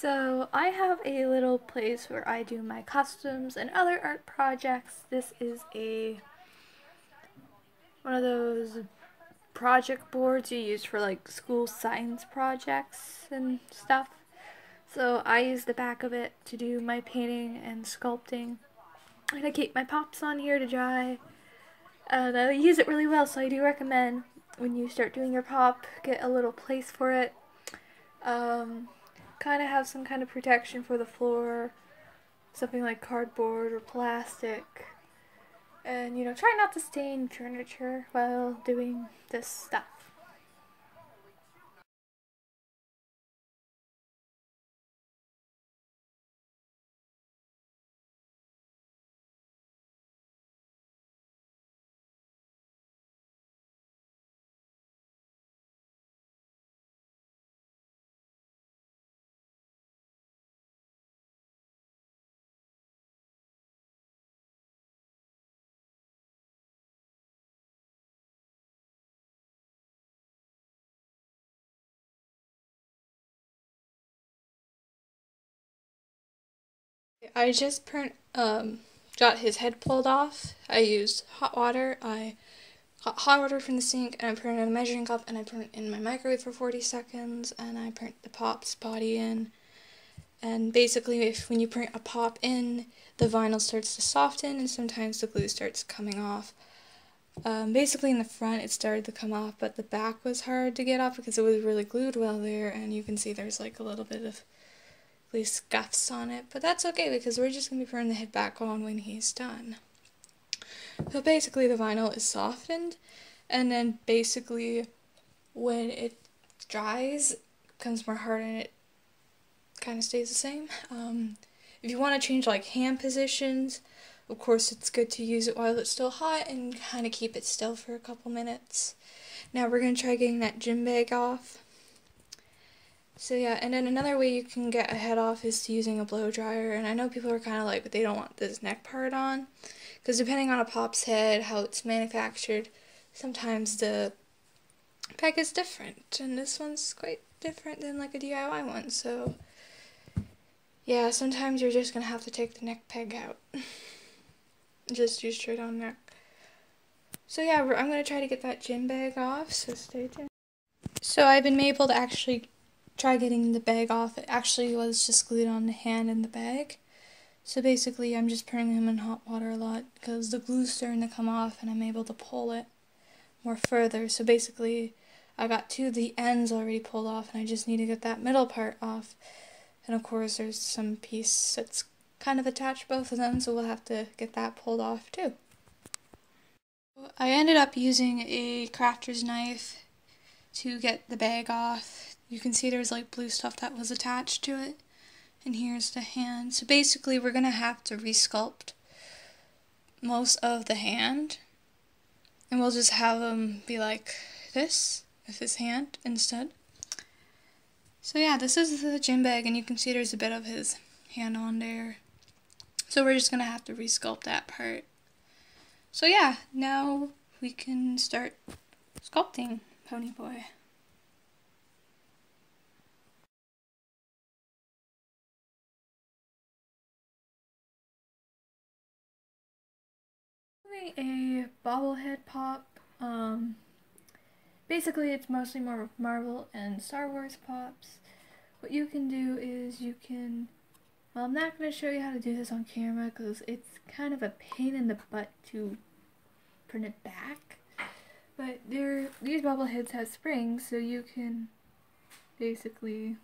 So I have a little place where I do my customs and other art projects. This is one of those project boards you use for like school science projects and stuff. So I use the back of it to do my painting and sculpting. And I keep my pops on here to dry. And I use it really well, so I do recommend when you start doing your pop, get a little place for it. Kind of have some kind of protection for the floor, something like cardboard or plastic. And, try not to stain furniture while doing this stuff. I just got his head pulled off. I used hot water. I got hot water from the sink and I put it in a measuring cup and I put it in my microwave for 40 seconds and I put the pop's body in. And basically when you print a pop in, the vinyl starts to soften and sometimes the glue starts coming off. Basically in the front it started to come off, but the back was hard to get off because it was really glued well there, and you can see there's like a little bit of scuffs on it, but that's okay because we're just going to be putting the head back on when he's done. So basically the vinyl is softened, and then basically when it dries, it becomes more hard and it kind of stays the same. If you want to change like hand positions, of course it's good to use it while it's still hot and kind of keep it still for a couple minutes. Now we're going to try getting that gym bag off. So yeah, and then another way you can get a head off is using a blow dryer, and I know people are kind of like, but they don't want this neck part on, because depending on a pop's head, how it's manufactured, sometimes the peg is different, and this one's quite different than like a DIY one, so yeah, sometimes you're just gonna have to take the neck peg out. Just use straight on neck. So yeah, I'm gonna try to get that gym bag off, so stay tuned. So I've been able to actually try getting the bag off. It actually was just glued on the hand and the bag. So basically I'm just putting him in hot water a lot because the glue's starting to come off and I'm able to pull it more further. So basically I got two of the ends already pulled off and I just need to get that middle part off. And of course there's some piece that's kind of attached both of them, so we'll have to get that pulled off too. I ended up using a crafter's knife to get the bag off. You can see there's like blue stuff that was attached to it. And here's the hand. So basically we're going to have to resculpt most of the hand. And we'll just have him be like this, with his hand instead. So yeah, this is the gym bag, and you can see there's a bit of his hand on there. So we're just going to have to resculpt that part. So yeah, now we can start sculpting Pony Boy. A bobblehead pop. Basically it's mostly more Marvel and Star Wars pops. What you can do is well, I'm not going to show you how to do this on camera because it's kind of a pain in the butt to print it back. But these bobbleheads have springs, so you can basically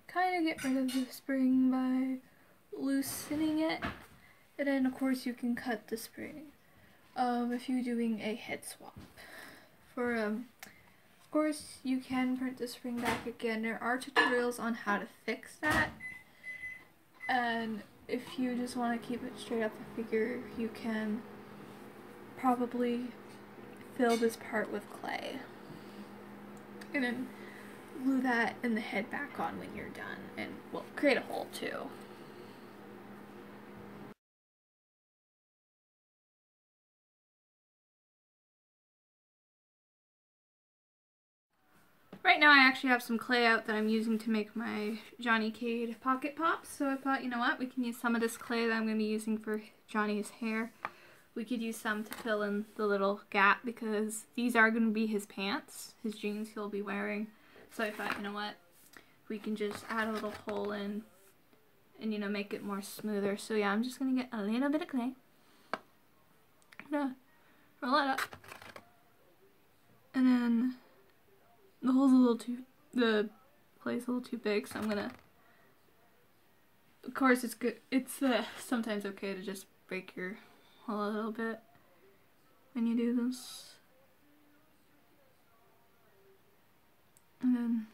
kind of get rid of the spring by loosening it. And then of course you can cut the spring if you're doing a head swap. Of course you can print the spring back again. There are tutorials on how to fix that. And if you just want to keep it straight up the figure, you can probably fill this part with clay. And then glue that and the head back on when you're done. And, well, create a hole too. Right now I actually have some clay out that I'm using to make my Johnny Cade pocket pops, so I thought, you know what, we can use some of this clay that I'm going to be using for Johnny's hair. We could use some to fill in the little gap because these are going to be his pants, his jeans he'll be wearing. So I thought, you know what, we can just add a little hole in and, you know, make it more smoother. So yeah, I'm just going to get a little bit of clay. I'm going to roll it up. And then the hole's a little too, the clay's a little too big, so I'm going to, of course it's good, it's sometimes okay to just break your hole a little bit when you do this. And then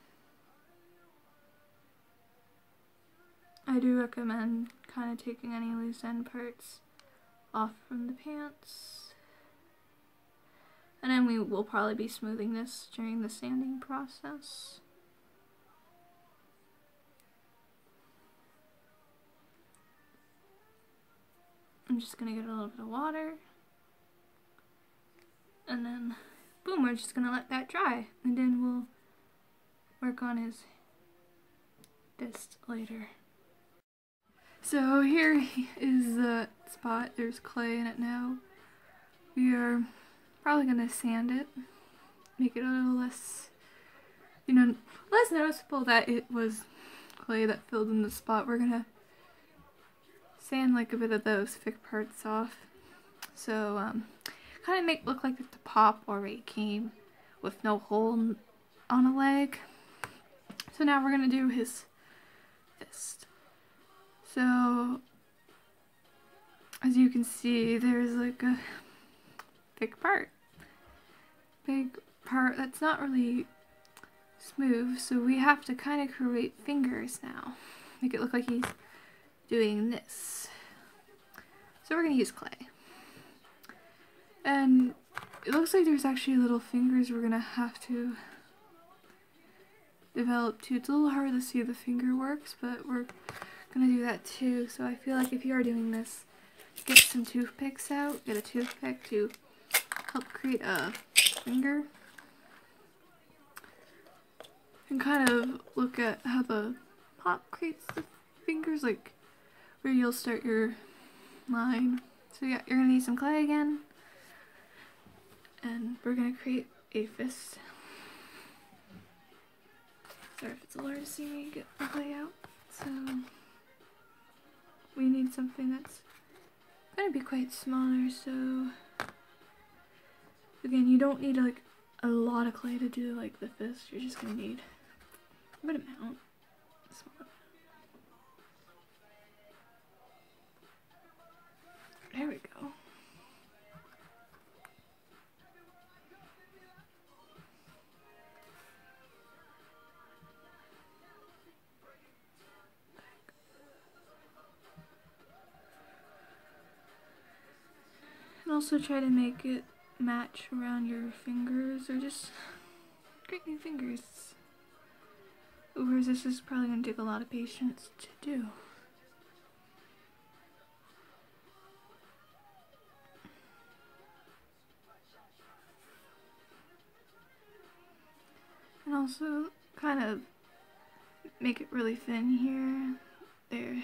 I do recommend kind of taking any loose end parts off from the pants. And then we will probably be smoothing this during the sanding process. I'm just going to get a little bit of water. And then, boom, we're just going to let that dry. And then we'll work on his fist later. So here is the spot. There's clay in it now. We are probably going to sand it. Make it a little less, you know, less noticeable that it was clay that filled in the spot. We're going to sand like a bit of those thick parts off. So, kind of make look like the pop already came with no hole on a leg. So now we're going to do his fist. So, as you can see, there's like a big part that's not really smooth, so we have to kind of create fingers now. Make it look like he's doing this. So we're going to use clay. And it looks like there's actually little fingers we're going to have to develop too. It's a little hard to see the finger works, but we're going to do that too. So I feel like if you are doing this, get some toothpicks out. Get a toothpick to help create a finger. And kind of look at how the pop creates the fingers, like where you'll start your line. So yeah, you're going to need some clay again. And we're going to create a fist. Sorry if it's a little hard to see me get the clay out. So we need something that's going to be quite smaller. So again, you don't need like a lot of clay to do like the fist. You're just going to need a good amount. There we go. And also try to make it match around your fingers, or just create new fingers. Whereas this is probably going to take a lot of patience to do. And also kind of make it really thin here. There.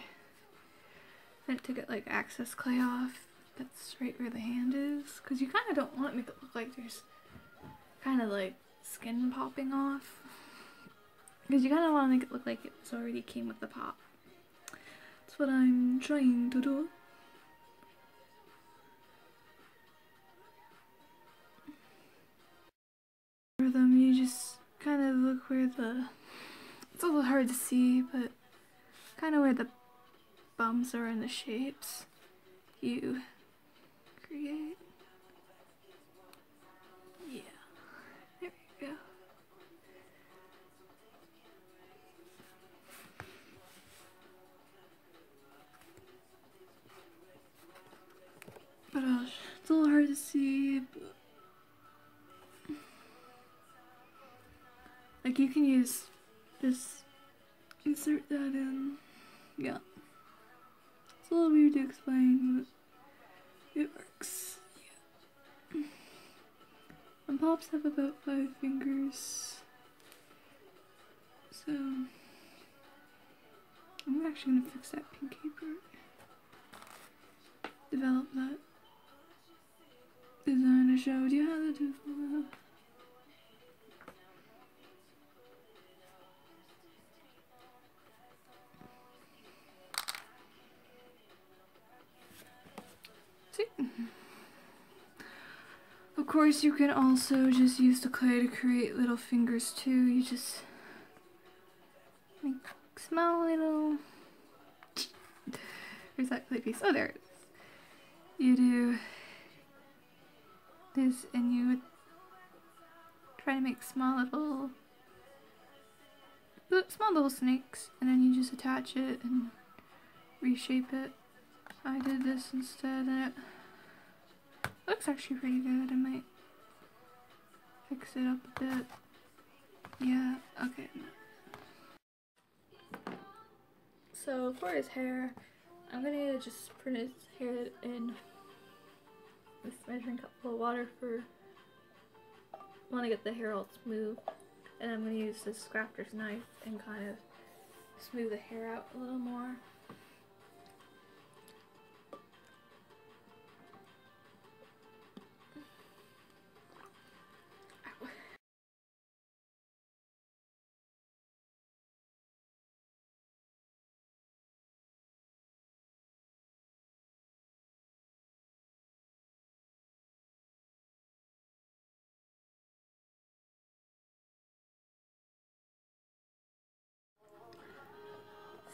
Then to get like excess clay off. That's right where the hand is. Because you kind of don't want to make it look like there's kind of like skin popping off. Because you kind of want to make it look like it already came with the pop. That's what I'm trying to do. For them, you just kind of look where it's a little hard to see, but kind of where the bumps are in the shapes you create. Yeah, there we go. But it's a little hard to see, but like you can use just insert that in. Yeah. It's a little weird to explain, but it works. Yeah. And pops have about 5 fingers. So I'm actually gonna fix that pinky part. Develop that design I showed you how to do. See? Of course, you can also just use the clay to create little fingers too. You just make small little. Where's that clay piece? Oh, there it is. You do this and you would try to make small little snakes, and then you just attach it and reshape it. I did this instead and it looks actually pretty good. I might fix it up a bit. Yeah, okay. So for his hair, I'm gonna just print his hair in this measuring cup full of water for want to get the hair all smooth, and I'm gonna use this crafter's knife and kind of smooth the hair out a little more.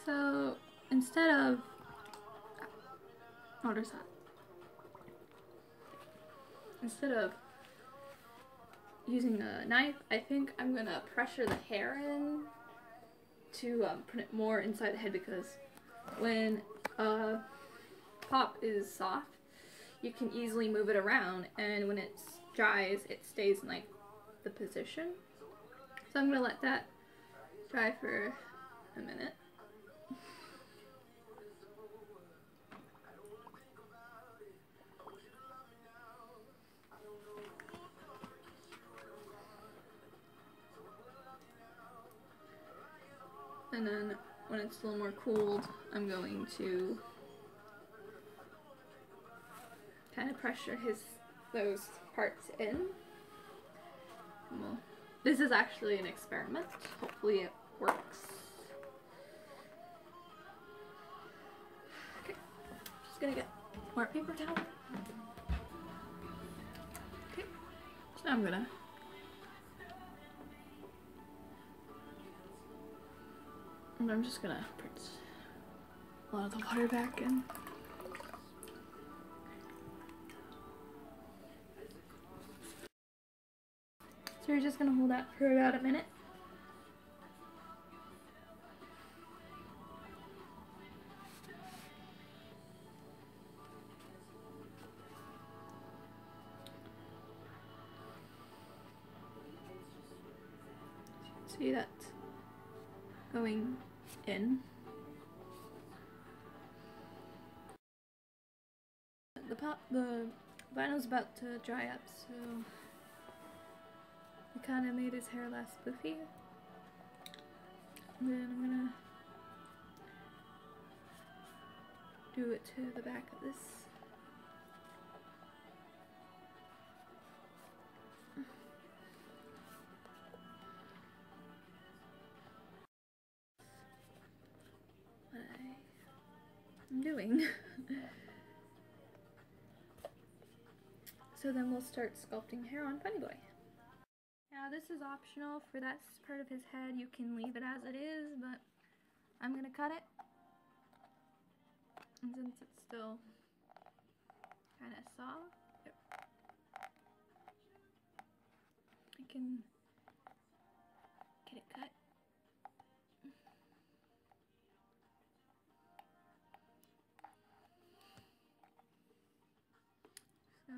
So instead of notice that. Instead of using a knife, I think I'm gonna pressure the hair in to put it more inside the head, because when pop is soft, you can easily move it around, and when it dries, it stays in like the position. So I'm gonna let that dry for a minute. And then when it's a little more cooled, I'm going to kind of pressure those parts in. Well, this is actually an experiment. Hopefully it works. Okay, just gonna get more paper towel. Okay, so now I'm just gonna put a lot of the water back in. So you're just gonna hold that for about a minute. See that going in. The vinyl's about to dry up, so it kind of made his hair less poofy. And then I'm gonna do it to the back of this. What I'm doing. So then we'll start sculpting hair on Funny Boy. Now this is optional for that part of his head. You can leave it as it is, but I'm gonna cut it. And since it's still kind of soft, I can get it cut. So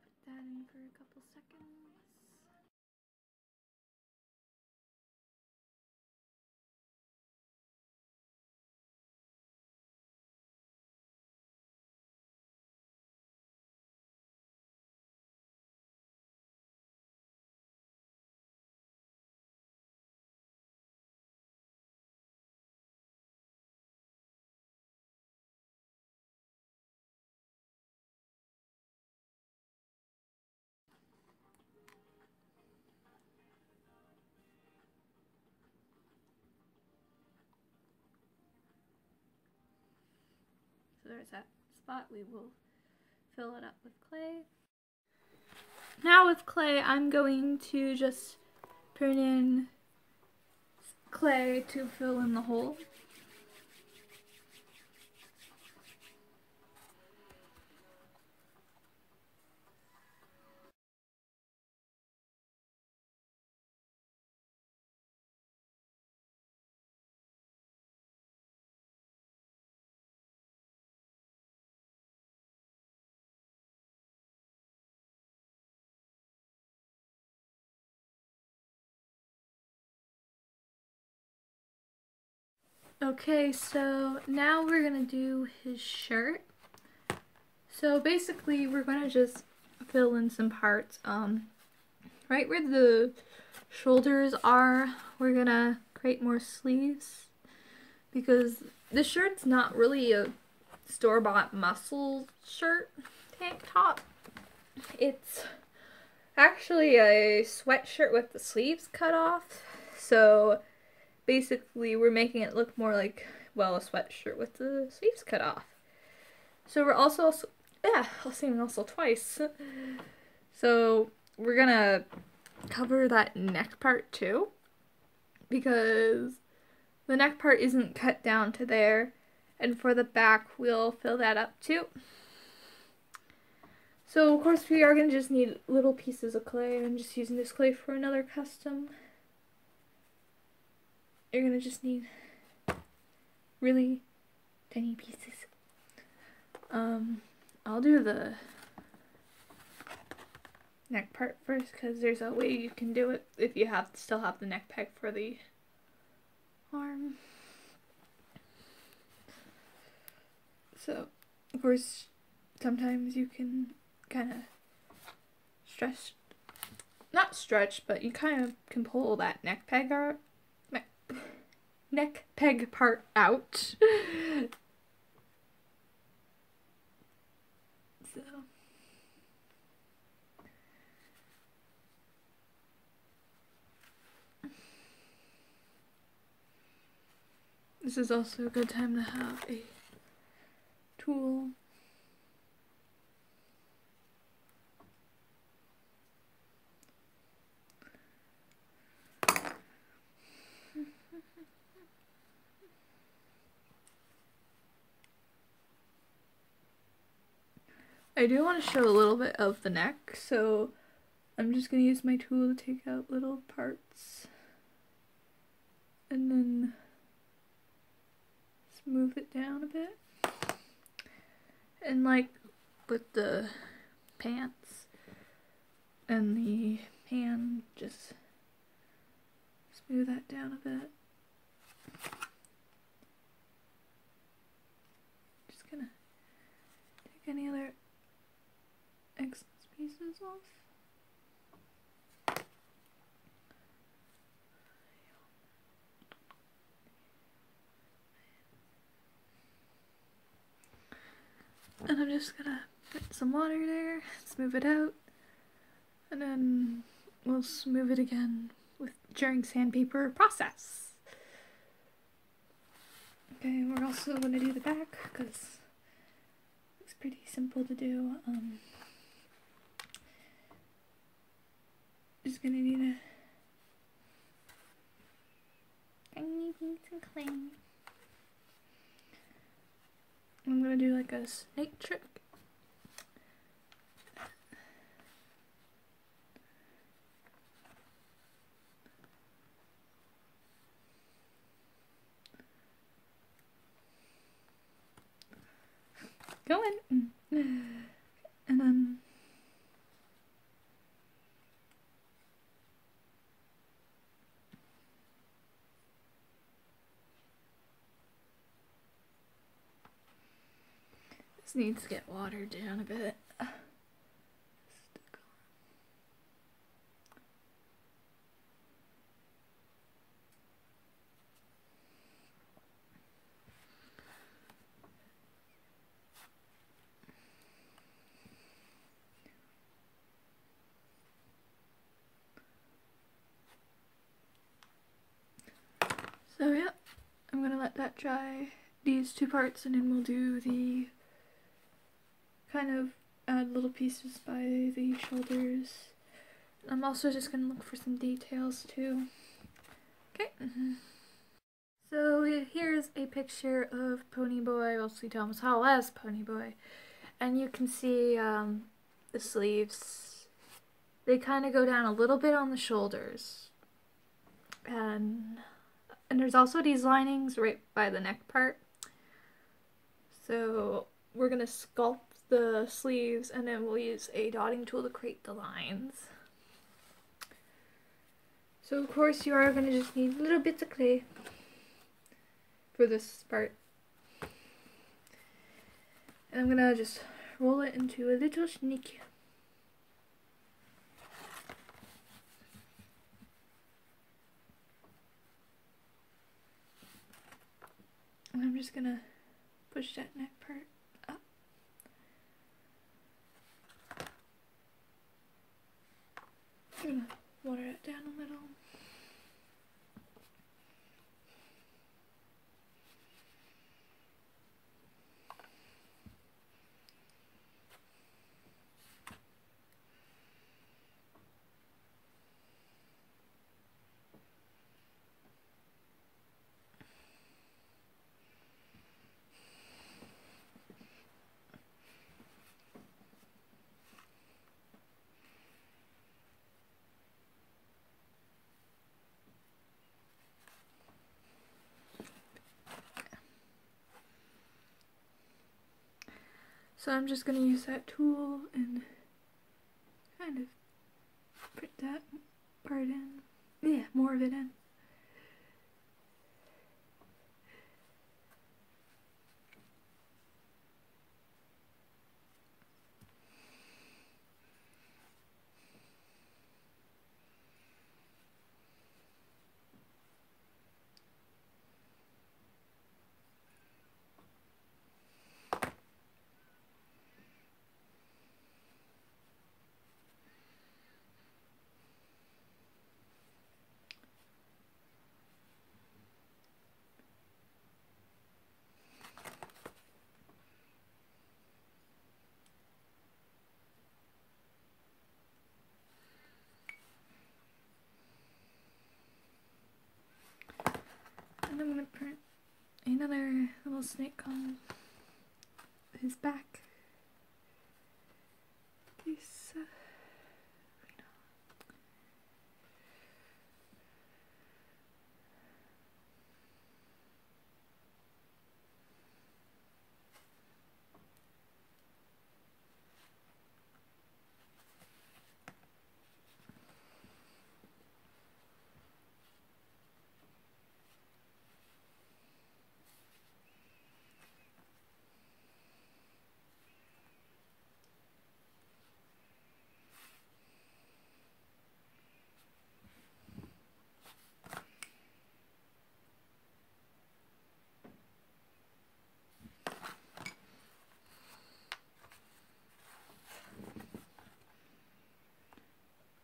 put that in for a couple seconds. So there's that spot. We will fill it up with clay. Now with clay, I'm going to just turn in clay to fill in the hole. Okay, so now we're gonna do his shirt. So basically we're gonna just fill in some parts. Right where the shoulders are, we're gonna create more sleeves because the shirt's not really a store-bought muscle shirt tank top. It's actually a sweatshirt with the sleeves cut off. So basically we're making it look more like, well, a sweatshirt with the sleeves cut off. So we're also yeah, I'll say also twice. So we're gonna cover that neck part too, because the neck part isn't cut down to there, and for the back we'll fill that up too. So of course we are gonna just need little pieces of clay. I'm just using this clay for another custom. You're gonna just need really tiny pieces. I'll do the neck part first because there's a way you can do it if you still have the neck peg for the arm. So of course sometimes you can kind of not stretch, but you kind of can pull that neck peg part out. So this is also a good time to have a tool. I do want to show a little bit of the neck, so I'm just going to use my tool to take out little parts and then smooth it down a bit. And like with the pants and the pan, just smooth that down a bit. Just gonna take any other excess pieces off. And I'm just gonna put some water there, smooth it out, and then we'll smooth it again during sandpaper process. Okay, we're also gonna do the back because it's pretty simple to do. Just gonna need a tiny piece of clay. I'm gonna do like a snake trick. Go in. And then this needs to get watered down a bit. So yeah, I'm gonna let that dry, these two parts, and then we'll do the kind of add little pieces by the shoulders. I'm also just going to look for some details too. Okay. So here's a picture of Ponyboy, Wesley Thomas Howell as Ponyboy. And you can see the sleeves. They kind of go down a little bit on the shoulders. And there's also these linings right by the neck part. So we're going to sculpt the sleeves and then we'll use a dotting tool to create the lines. So of course you are going to just need little bits of clay for this part. And I'm going to just roll it into a little snake. And I'm just going to push that neck part up. I'm going to water it down a little. So I'm just going to use that tool and kind of put that part in. Yeah, more of it in. And I'm going to print another little snake on his back. This,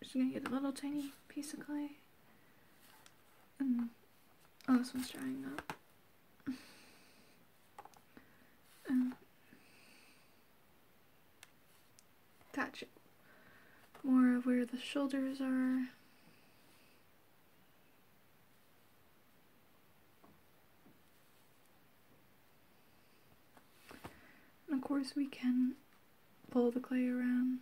just going to get a little tiny piece of clay. And, oh, this one's drying up. Attach it more of where the shoulders are. And of course we can pull the clay around.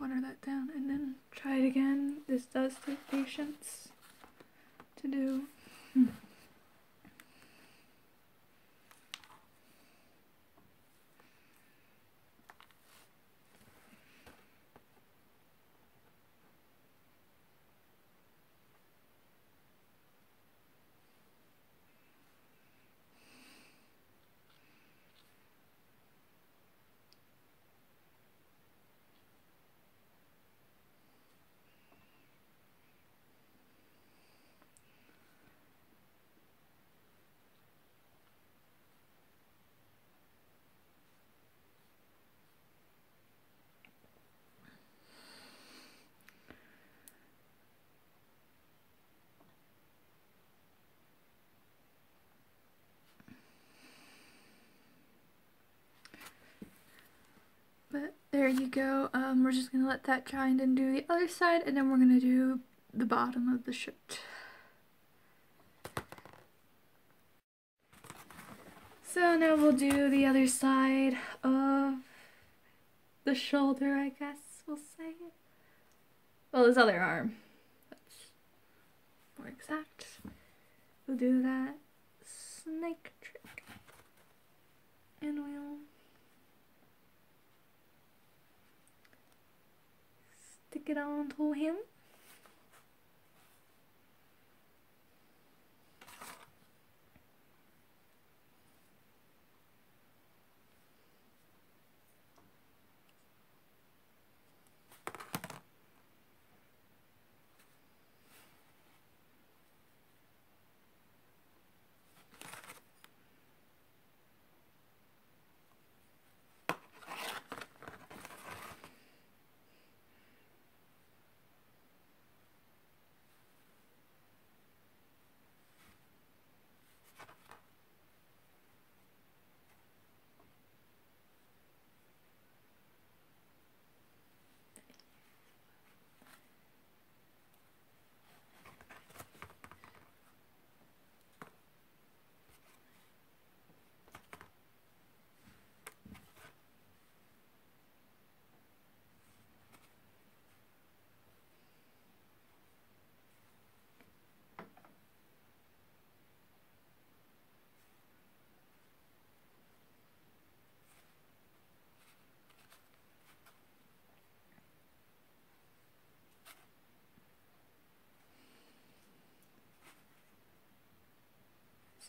water that down and then try it again. This does take patience to do. But there you go. We're just gonna let that dry and then do the other side, and then we're gonna do the bottom of the shirt. So now we'll do the other side of the shoulder, I guess we'll say. Well, his other arm. That's more exact. We'll do that snake trick. And we'll stick it onto him.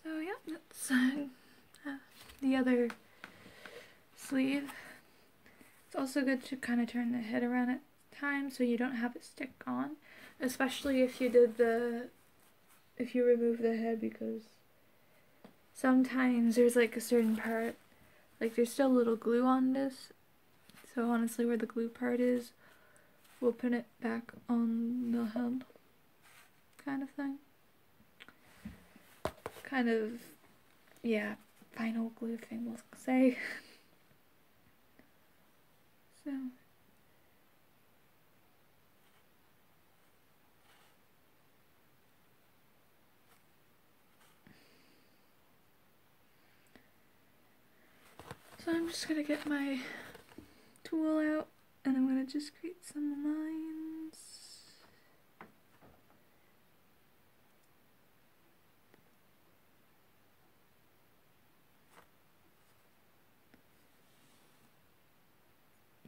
So yeah, that's the other sleeve. It's also good to kind of turn the head around at times so you don't have it stick on, especially if you remove the head, because sometimes there's like a certain part, like there's still a little glue on this, so honestly where the glue part is, we'll put it back on the head, kind of thing. Kind of, yeah, final glue thing, we'll say. So I'm just gonna get my tool out and I'm gonna just create some lines.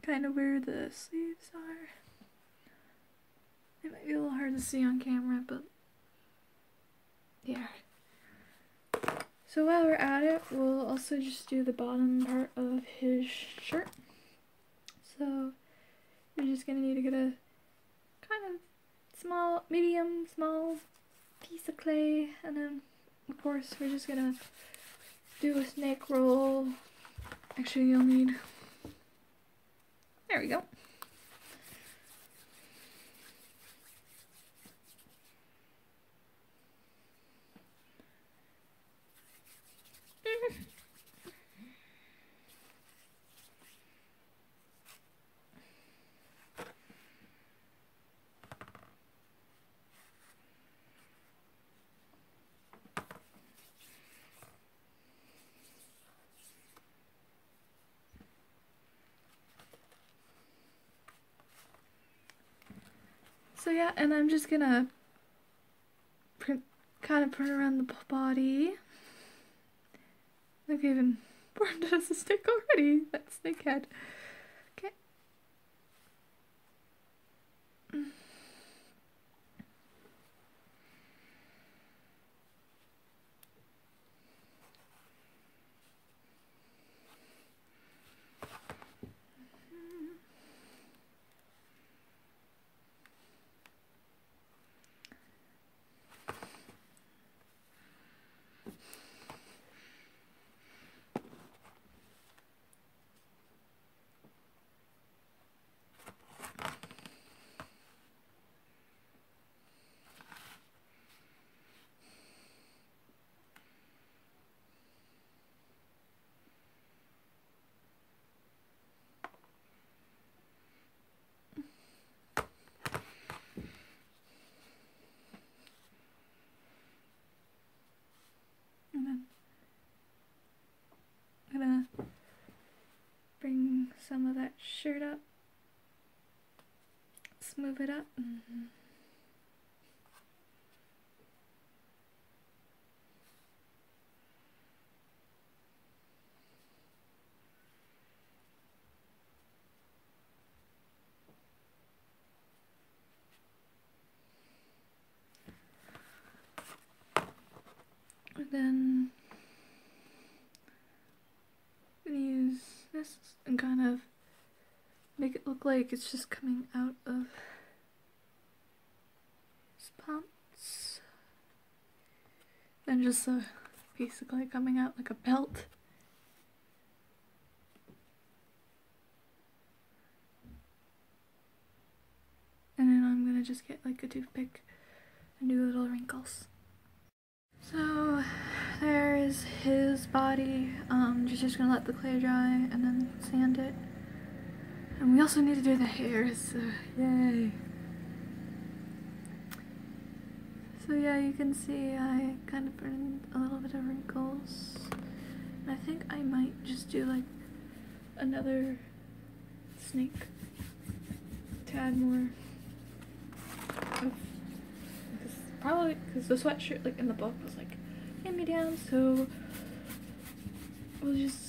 Kind of where the sleeves are. It might be a little hard to see on camera, but yeah. So while we're at it, we'll also just do the bottom part of his shirt. So you're just gonna need to get a kind of medium small piece of clay, and then of course we're just gonna do a snake roll. Actually, you'll need, there we go. So yeah, and I'm just gonna kind of print around the body. I've even burned it as a stick already. That snake head. Okay. And then I'm gonna bring some of that shirt up, smooth it up. And then I'm gonna use this and kind of make it look like it's just coming out of his pants. Then just basically coming out like a belt. And then I'm gonna just get like a toothpick and do little wrinkles. So there's his body. Just gonna let the clay dry and then sand it. And we also need to do the hair, so yay. So yeah, you can see I kind of burned a little bit of wrinkles. And I think I might just do like another snake to add more of, probably because the sweatshirt like in the book was like hand me down, so we'll just